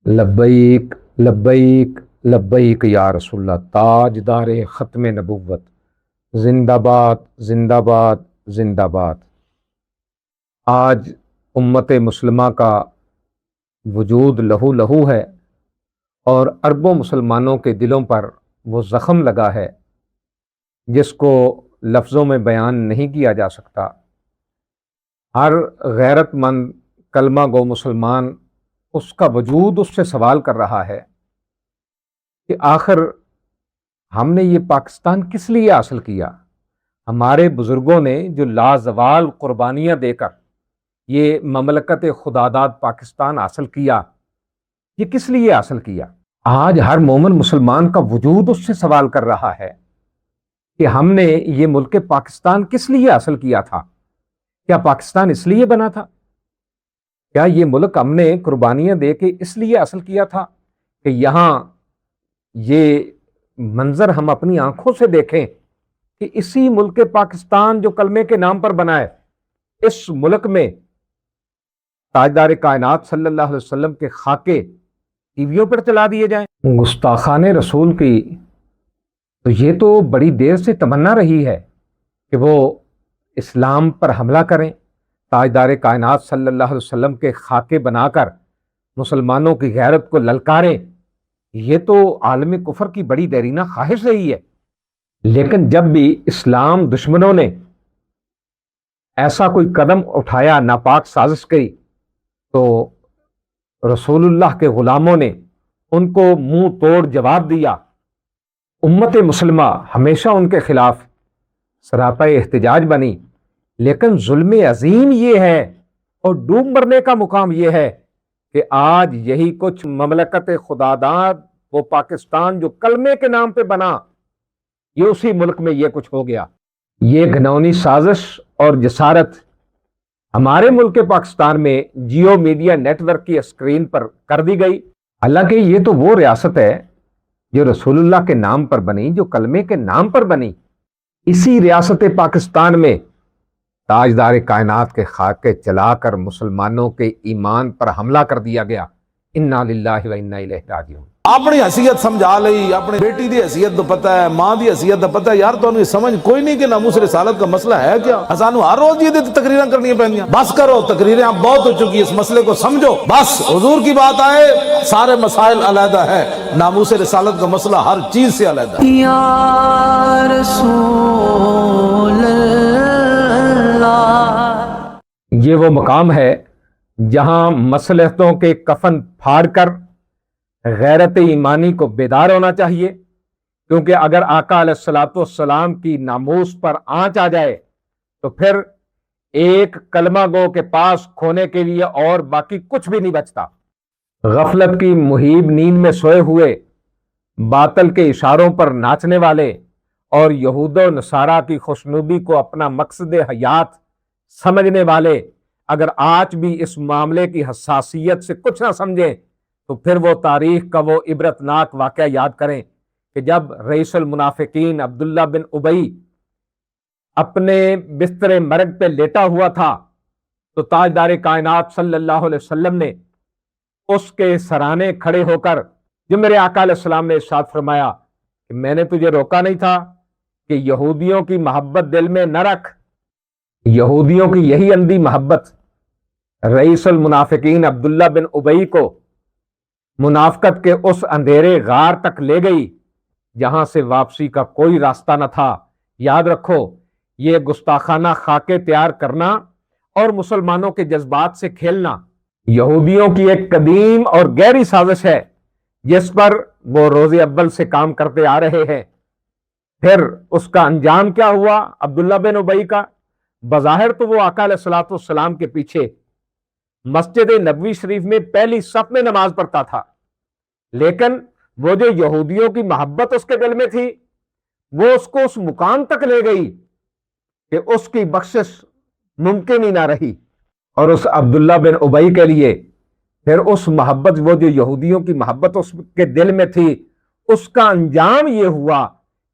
لبیک لبیک لبیک یا رسول اللہ، تاجدار ختم نبوت، زندہ باد زندہ باد زندہ باد۔ آج امت مسلمہ کا وجود لہو لہو ہے اور اربوں مسلمانوں کے دلوں پر وہ زخم لگا ہے جس کو لفظوں میں بیان نہیں کیا جا سکتا۔ ہر غیرت مند کلمہ گو مسلمان اس کا وجود اس سے سوال کر رہا ہے کہ آخر ہم نے یہ پاکستان کس لیے حاصل کیا؟ ہمارے بزرگوں نے جو لازوال قربانیاں دے کر یہ مملکت خداداد پاکستان حاصل کیا، یہ کس لیے حاصل کیا؟ آج ہر مومن مسلمان کا وجود اس سے سوال کر رہا ہے کہ ہم نے یہ ملک پاکستان کس لیے حاصل کیا تھا؟ کیا پاکستان اس لیے بنا تھا؟ کیا یہ ملک ہم نے قربانیاں دے کے اس لیے حاصل کیا تھا کہ یہاں یہ منظر ہم اپنی آنکھوں سے دیکھیں کہ اسی ملک پاکستان جو کلمے کے نام پر بنا ہے، اس ملک میں تاجدار کائنات صلی اللہ علیہ وسلم کے خاکے ٹی ویوں پر چلا دیے جائیں؟ گستاخان رسول کی تو یہ تو بڑی دیر سے تمنا رہی ہے کہ وہ اسلام پر حملہ کریں، تاجدار کائنات صلی اللہ علیہ وسلم کے خاکے بنا کر مسلمانوں کی غیرت کو للکاریں۔ یہ تو عالم کفر کی بڑی دیرینہ خواہش رہی ہے، لیکن جب بھی اسلام دشمنوں نے ایسا کوئی قدم اٹھایا، ناپاک سازش کی، تو رسول اللہ کے غلاموں نے ان کو منہ توڑ جواب دیا۔ امت مسلمہ ہمیشہ ان کے خلاف سراپا احتجاج بنی، لیکن ظلم عظیم یہ ہے اور ڈوب مرنے کا مقام یہ ہے کہ آج یہی کچھ مملکت خداداد، وہ پاکستان جو کلمے کے نام پہ بنا، یہ اسی ملک میں یہ کچھ ہو گیا۔ یہ گھنونی سازش اور جسارت ہمارے ملک پاکستان میں جیو میڈیا نیٹ ورک کی اسکرین پر کر دی گئی۔ حالانکہ یہ تو وہ ریاست ہے جو رسول اللہ کے نام پر بنی، جو کلمے کے نام پر بنی۔ اسی ریاست پاکستان میں تاجدار کائنات کے خاکے چلا کر مسلمانوں کے ایمان پر حملہ کر دیا گیا۔ انا للہ و انا الیہ راجعون۔ اپنی حیثیت سمجھا لئی، اپنی بیٹی دی حیثیت تو پتہ ہے، ماں دی حیثیت تو پتہ ہے، یار تو انہیں سمجھ کوئی نہیں کہ ناموس رسالت کا مسئلہ ہے کیا؟ اسانو ہر روز یہ تقریریں کرنی پہنیاں۔ بس کرو، تقریریں اب بہت ہو چکی، اس مسئلے کو سمجھو۔ بس حضور کی بات آئے، سارے مسائل علیحدہ ہے، ناموس رسالت کا مسئلہ ہر چیز سے علیحدہ ہے۔ یا رسول اللہ، یہ وہ مقام ہے جہاں مصلحتوں کے کفن پھاڑ کر غیرت ایمانی کو بیدار ہونا چاہیے، کیونکہ اگر آقا علیہ الصلوۃ والسلام کی ناموس پر آنچ آ جائے تو پھر ایک کلمہ گو کے پاس کھونے کے لیے اور باقی کچھ بھی نہیں بچتا۔ غفلت کی مہیب نیند میں سوئے ہوئے، باطل کے اشاروں پر ناچنے والے اور یہود و نصارہ کی خوشنودی کو اپنا مقصد حیات سمجھنے والے اگر آج بھی اس معاملے کی حساسیت سے کچھ نہ سمجھیں تو پھر وہ تاریخ کا وہ عبرتناک واقعہ یاد کریں کہ جب رئیس المنافقین عبداللہ بن ابی اپنے بستر مرگ پہ لیٹا ہوا تھا تو تاجدار کائنات صلی اللہ علیہ وسلم نے اس کے سرانے کھڑے ہو کر، جو میرے آقا علیہ السلام نے ارشاد فرمایا کہ میں نے تجھے روکا نہیں تھا کہ یہودیوں کی محبت دل میں نہ رکھ۔ یہودیوں کی یہی اندھی محبت رئیس المنافقین عبداللہ بن ابی کو منافقت کے اس اندھیرے غار تک لے گئی جہاں سے واپسی کا کوئی راستہ نہ تھا۔ یاد رکھو، یہ گستاخانہ خاکے تیار کرنا اور مسلمانوں کے جذبات سے کھیلنا یہودیوں کی ایک قدیم اور گہری سازش ہے جس پر وہ روز اول سے کام کرتے آ رہے ہیں۔ پھر اس کا انجام کیا ہوا عبداللہ بن ابی کا؟ بظاہر تو وہ آقا علیہ الصلوۃ والسلام کے پیچھے مسجد نبوی شریف میں پہلی صف میں نماز پڑھتا تھا، لیکن وہ جو یہودیوں کی محبت اس کے دل میں تھی وہ اس کو اس مقام تک لے گئی کہ اس کی بخشش ممکن ہی نہ رہی۔ اور اس عبداللہ بن ابی کے لیے پھر اس محبت، وہ جو یہودیوں کی محبت اس کے دل میں تھی، اس کا انجام یہ ہوا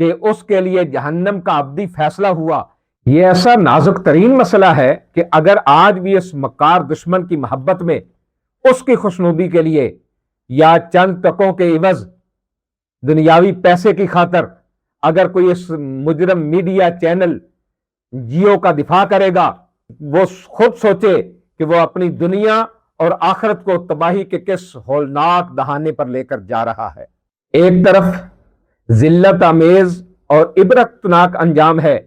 کہ اس کے لیے جہنم کا ابدی فیصلہ ہوا۔ یہ ایسا نازک ترین مسئلہ ہے کہ اگر آج بھی اس مکار دشمن کی محبت میں اس کی خوشنودی کے لیے یا چند ٹکوں کے عوض دنیاوی پیسے کی خاطر اگر کوئی اس مجرم میڈیا چینل جیو کا دفاع کرے گا، وہ خود سوچے کہ وہ اپنی دنیا اور آخرت کو تباہی کے کس ہولناک دہانے پر لے کر جا رہا ہے۔ ایک طرف ذلت آمیز اور عبرتناک انجام ہے،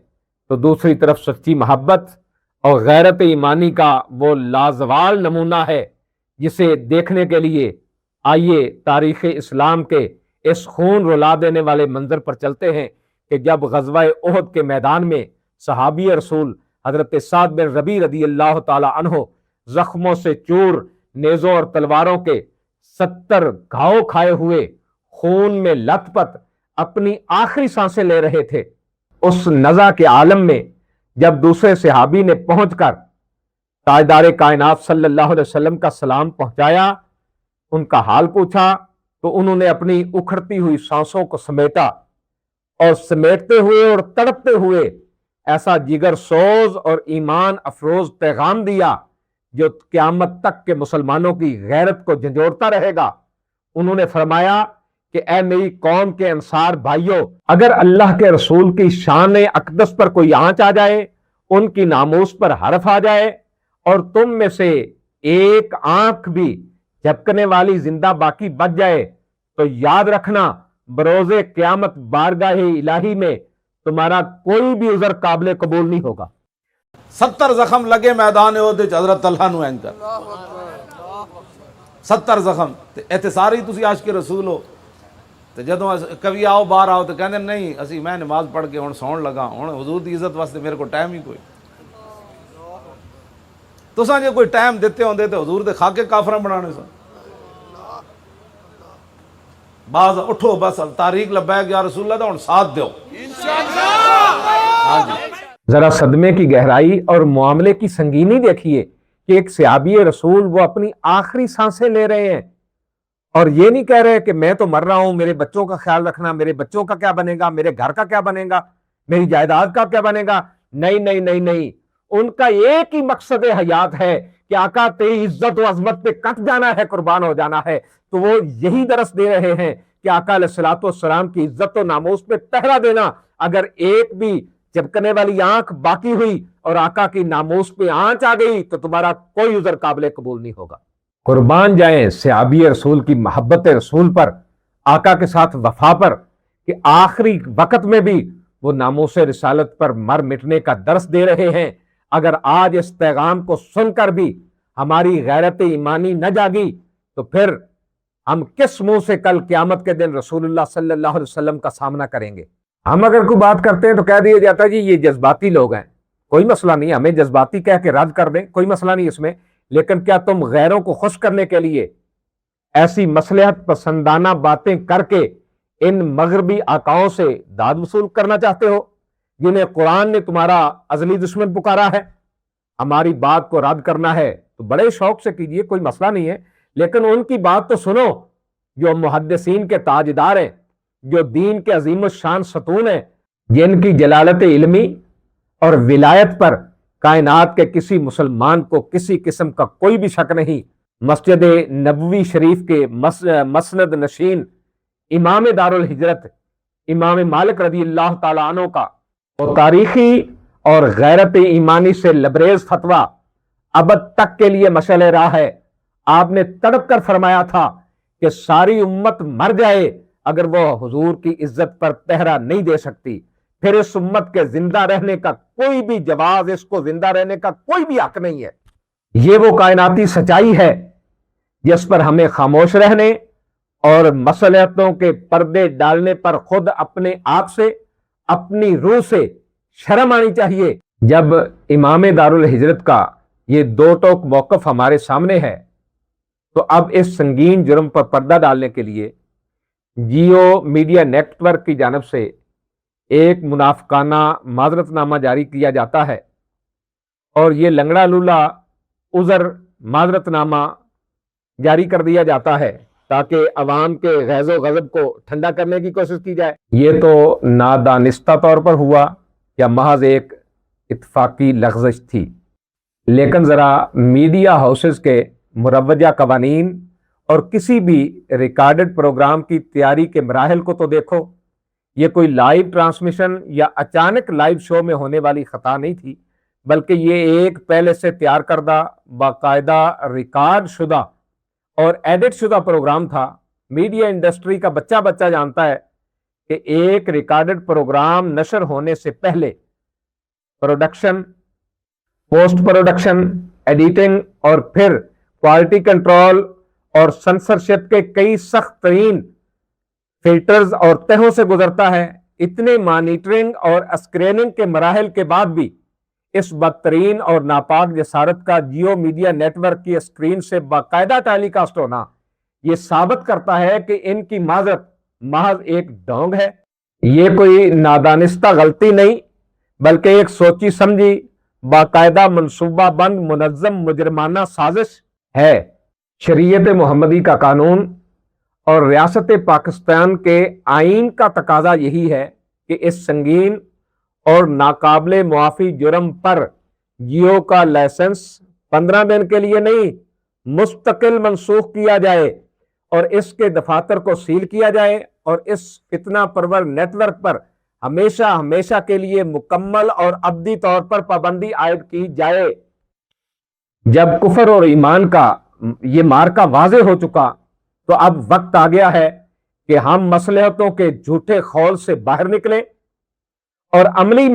تو دوسری طرف سچی محبت اور غیرت ایمانی کا وہ لازوال نمونہ ہے، جسے دیکھنے کے لیے آئیے تاریخ اسلام کے اس خون رلا دینے والے منظر پر چلتے ہیں کہ جب غزوہ احد کے میدان میں صحابی رسول حضرت سعد بن ربیع رضی اللہ تعالی عنہ زخموں سے چور، نیزوں اور تلواروں کے 70 گھاؤ کھائے ہوئے، خون میں لت پت اپنی آخری سانسیں لے رہے تھے، اس نزع کے عالم میں جب دوسرے صحابی نے پہنچ کر تاجدار کائنات صلی اللہ علیہ وسلم کا سلام پہنچایا، ان کا حال پوچھا، تو انہوں نے اپنی اکھڑتی ہوئی سانسوں کو سمیٹا اور سمیٹتے ہوئے اور تڑپتے ہوئے ایسا جگر سوز اور ایمان افروز پیغام دیا جو قیامت تک کے مسلمانوں کی غیرت کو جھنجھوڑتا رہے گا۔ انہوں نے فرمایا کہ اے میری قوم کے انصار بھائیوں، اگر اللہ کے رسول کی شان اقدس پر کوئی آنچ آ جائے، ان کی ناموس پر حرف آ جائے، اور تم میں سے ایک آنکھ بھی جھپکنے والی زندہ باقی بچ جائے، تو یاد رکھنا بروز قیامت بارگاہ الہی میں تمہارا کوئی بھی عذر قابل قبول نہیں ہوگا۔ 70 زخم لگے میدان احد وچ حضرت طلحہ نو اینکر 70 زخم تے ایتھے سارے تسی عاشق رسول ہو، تے جدوں کبھی آؤ باہر آؤ تے کہندے نہیں اسی میں نماز پڑھ کے ہن سون لگا، ہن حضور دی عزت واسطے میرے کو ٹائم ہی کوئی۔ تساں جے کوئی ٹائم دیتے ہوندے تے حضور دے خاکے کافراں بنانے سن۔ بعض اٹھو بس تاریخ لبیک یا رسول اللہ دا ہن ساتھ دیو ہاں جی۔ ذرا صدمے کی گہرائی اور معاملے کی سنگینی دیکھیے کہ ایک صحابی رسول وہ اپنی آخری سانسیں لے رہے ہیں اور یہ نہیں کہہ رہے کہ میں تو مر رہا ہوں، میرے بچوں کا خیال رکھنا، میرے بچوں کا کیا بنے گا، میرے گھر کا کیا بنے گا، میری جائیداد کا کیا بنے گا۔ نہیں نہیں نہیں نہیں، ان کا ایک ہی مقصد حیات ہے کہ آقا تیری عزت و عظمت پہ کٹ جانا ہے، قربان ہو جانا ہے۔ تو وہ یہی درس دے رہے ہیں کہ آقا علیہ الصلوۃ والسلام کی عزت و ناموس پہ پہرا دینا، اگر ایک بھی جھپکنے والی آنکھ باقی ہوئی اور آقا کی ناموس پہ آنچ آ گئی تو تمہارا کوئی عذر قابل قبول نہیں ہوگا۔ قربان جائیں صحابی رسول کی محبت رسول پر، آقا کے ساتھ وفا پر، کہ آخری وقت میں بھی وہ ناموس رسالت پر مر مٹنے کا درس دے رہے ہیں۔ اگر آج اس پیغام کو سن کر بھی ہماری غیرت ایمانی نہ جاگی تو پھر ہم کس منہ سے کل قیامت کے دن رسول اللہ صلی اللہ علیہ وسلم کا سامنا کریں گے؟ ہم اگر کوئی بات کرتے ہیں تو کہہ دیا جاتا ہے جی یہ جذباتی لوگ ہیں۔ کوئی مسئلہ نہیں، ہمیں جذباتی کہہ کے رد کر دیں، کوئی مسئلہ نہیں اس میں، لیکن کیا تم غیروں کو خوش کرنے کے لیے ایسی مصلحت پسندانہ باتیں کر کے ان مغربی آقاؤں سے داد وصول کرنا چاہتے ہو جنہیں قرآن نے تمہارا ازلی دشمن پکارا ہے؟ ہماری بات کو رد کرنا ہے تو بڑے شوق سے کیجئے، کوئی مسئلہ نہیں ہے، لیکن ان کی بات تو سنو جو محدثین کے تاجدار ہیں، جو دین کے عظیم الشان ستون ہیں، جن کی جلالت علمی اور ولایت پر کائنات کے کسی مسلمان کو کسی قسم کا کوئی بھی شک نہیں۔ مسجد نبوی شریف کے مسند نشین امام دار الہجرت امام مالک رضی اللہ تعالی عنہ کا وہ تاریخی اور غیرت ایمانی سے لبریز فتویٰ ابد تک کے لیے مشعل راہ ہے۔ آپ نے تڑپ کر فرمایا تھا کہ ساری امت مر جائے اگر وہ حضور کی عزت پر پہرا نہیں دے سکتی، پھر اس امت کے زندہ رہنے کا کوئی بھی جواز، اس کو زندہ رہنے کا کوئی بھی حق نہیں ہے۔ یہ وہ کائناتی سچائی ہے جس پر ہمیں خاموش رہنے اور مصلحتوں کے پردے ڈالنے پر خود اپنے آپ سے، اپنی روح سے شرم آنی چاہیے۔ جب امام دار الہجرت کا یہ دو ٹوک موقف ہمارے سامنے ہے تو اب اس سنگین جرم پر پردہ ڈالنے کے لیے جیو میڈیا نیٹ ورک کی جانب سے ایک منافقانہ معذرت نامہ جاری کیا جاتا ہے اور یہ لنگڑا لولا عذر معذرت نامہ جاری کر دیا جاتا ہے تاکہ عوام کے غیظ و غضب کو ٹھنڈا کرنے کی کوشش کی جائے۔ یہ تو نادانستہ طور پر ہوا یا محض ایک اتفاقی لغزش تھی، لیکن ذرا میڈیا ہاؤسز کے مروجہ قوانین اور کسی بھی ریکارڈڈ پروگرام کی تیاری کے مراحل کو تو دیکھو. یہ کوئی لائیو ٹرانسمیشن یا اچانک لائیو شو میں ہونے والی خطا نہیں تھی، بلکہ یہ ایک پہلے سے تیار کردہ، باقاعدہ ریکارڈ شدہ اور ایڈٹ شدہ پروگرام تھا. میڈیا انڈسٹری کا بچہ بچہ جانتا ہے کہ ایک ریکارڈڈ پروگرام نشر ہونے سے پہلے پروڈکشن، پوسٹ پروڈکشن، ایڈیٹنگ اور پھر کوالٹی کنٹرول اور سنسرشپ کے کئی سخت ترین فلٹرز اور تہوں سے گزرتا ہے. اتنے مانیٹرنگ اور اسکریننگ کے مراحل کے بعد بھی اس بدترین اور ناپاک جسارت کا جیو میڈیا نیٹ ورک کی اسکرین سے باقاعدہ ٹیلی کاسٹ ہونا یہ ثابت کرتا ہے کہ ان کی معذرت محض ایک ڈھونگ ہے. یہ کوئی نادانستہ غلطی نہیں، بلکہ ایک سوچی سمجھی، باقاعدہ منصوبہ بند منظم مجرمانہ سازش ہے. شریعت محمدی کا قانون اور ریاست پاکستان کے آئین کا تقاضا یہی ہے کہ اس سنگین اور ناقابل معافی جرم پر جیو کا لائسنس 15 دن کے لیے نہیں، مستقل منسوخ کیا جائے اور اس کے دفاتر کو سیل کیا جائے اور اس فتنہ پرور نیٹ ورک پر ہمیشہ کے لیے مکمل اور ابدی طور پر پابندی عائد کی جائے. جب کفر اور ایمان کا یہ مارکا واضح ہو چکا تو اب وقت آ گیا ہے کہ ہم مصلحتوں کے جھوٹے خول سے باہر نکلیں اور عملی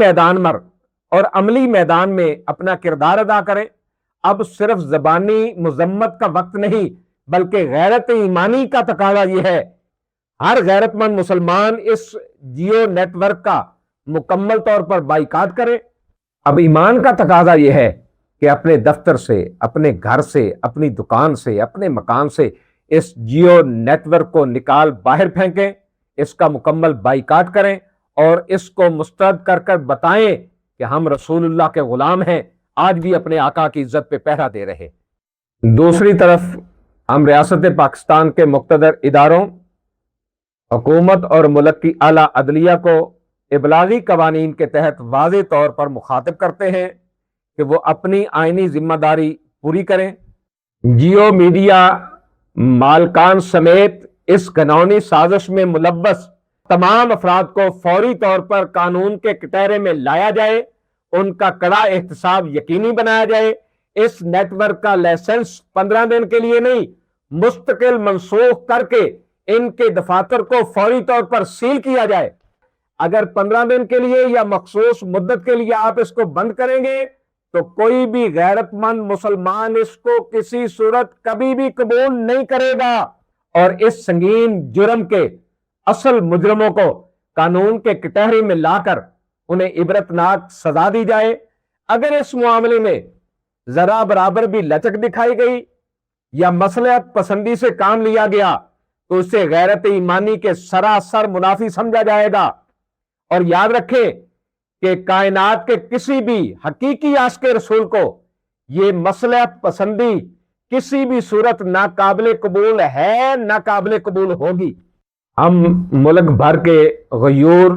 میدان میں اپنا کردار ادا کریں. اب صرف زبانی مذمت کا وقت نہیں، بلکہ غیرت ایمانی کا تقاضا یہ ہے. ہر غیرت مند مسلمان اس جیو نیٹ ورک کا مکمل طور پر بائیکاٹ کرے. اب ایمان کا تقاضا یہ ہے کہ اپنے دفتر سے، اپنے گھر سے، اپنی دکان سے، اپنے مکان سے اس جیو نیٹ ورک کو نکال باہر پھینکیں، اس کا مکمل بائیکاٹ کریں اور اس کو مسترد کر بتائیں کہ ہم رسول اللہ کے غلام ہیں، آج بھی اپنے آقا کی عزت پہ پہرا دے رہے. دوسری طرف ہم ریاست پاکستان کے مقتدر اداروں، حکومت اور ملک کی اعلیٰ عدلیہ کو ابلاغی قوانین کے تحت واضح طور پر مخاطب کرتے ہیں کہ وہ اپنی آئینی ذمہ داری پوری کریں. جیو میڈیا مالکان سمیت اس گھناؤنی سازش میں ملوث تمام افراد کو فوری طور پر قانون کے کٹہرے میں لایا جائے، ان کا کڑا احتساب یقینی بنایا جائے. اس نیٹ ورک کا لائسنس 15 دن کے لیے نہیں، مستقل منسوخ کر کے ان کے دفاتر کو فوری طور پر سیل کیا جائے. اگر 15 دن کے لیے یا مخصوص مدت کے لیے آپ اس کو بند کریں گے تو کوئی بھی غیرت مند مسلمان اس کو کسی صورت کبھی بھی قبول نہیں کرے گا اور اس سنگین جرم کے اصل مجرموں کو قانون کے کٹہرے میں لا کر انہیں عبرتناک سزا دی جائے. اگر اس معاملے میں ذرا برابر بھی لچک دکھائی گئی یا مصلحت پسندی سے کام لیا گیا تو اسے غیرت ایمانی کے سراسر منافی سمجھا جائے گا. اور یاد رکھیں کہ کائنات کے کسی بھی حقیقی عاشق رسول کو یہ مصلحت پسندی کسی بھی صورت ناقابل قبول ہے، ناقابل قبول ہوگی. ہم ملک بھر کے غیور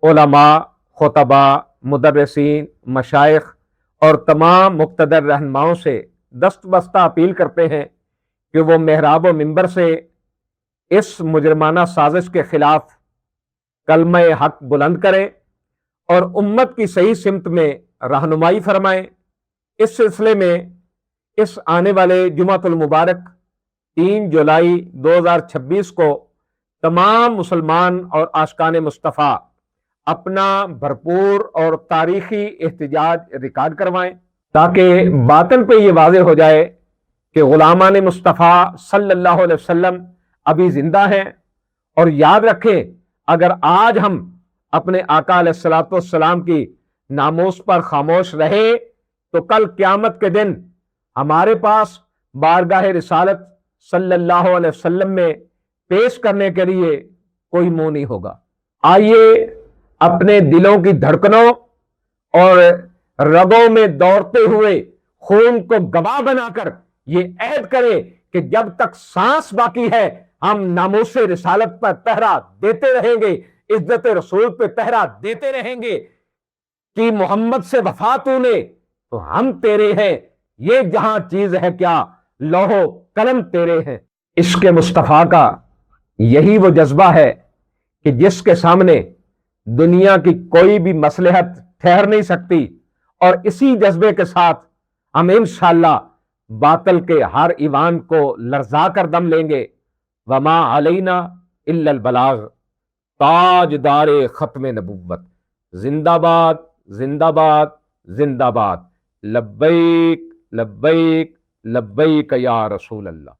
علماء، خطباء، مدرسین، مشائخ اور تمام مقتدر رہنماؤں سے دست بستہ اپیل کرتے ہیں کہ وہ محراب و منبر سے اس مجرمانہ سازش کے خلاف کلمہ حق بلند کریں اور امت کی صحیح سمت میں رہنمائی فرمائیں. اس سلسلے میں اس آنے والے جمعۃ المبارک 3 جولائی 2026 کو تمام مسلمان اور عاشقان مصطفیٰ اپنا بھرپور اور تاریخی احتجاج ریکارڈ کروائیں تاکہ باطن پہ یہ واضح ہو جائے کہ غلامان مصطفیٰ صلی اللہ علیہ وسلم ابھی زندہ ہیں. اور یاد رکھیں، اگر آج ہم اپنے آقا علیہ الصلوۃ والسلام کی ناموس پر خاموش رہے تو کل قیامت کے دن ہمارے پاس بارگاہ رسالت صلی اللہ علیہ وسلم میں پیش کرنے کے لیے کوئی منہ نہیں ہوگا. آئیے اپنے دلوں کی دھڑکنوں اور رگوں میں دوڑتے ہوئے خون کو گواہ بنا کر یہ عہد کرے کہ جب تک سانس باقی ہے ہم ناموس رسالت پر پہرا دیتے رہیں گے، عزت رسول پہ پہرا دیتے رہیں گے. کہ محمد سے وفا تو نے تو ہم تیرے ہیں، یہ جہاں چیز ہے کیا لوح و قلم تیرے ہیں. عشق مصطفیٰ کا یہی وہ جذبہ ہے کہ جس کے سامنے دنیا کی کوئی بھی مصلحت ٹھہر نہیں سکتی، اور اسی جذبے کے ساتھ ہم انشاءاللہ باطل کے ہر ایوان کو لرزا کر دم لیں گے۔ وما علینا الا البلاغ، تاجدار ختم نبوت، زندہ باد زندہ باد زندہ باد، لبیک لبیک لبیک یا رسول اللہ۔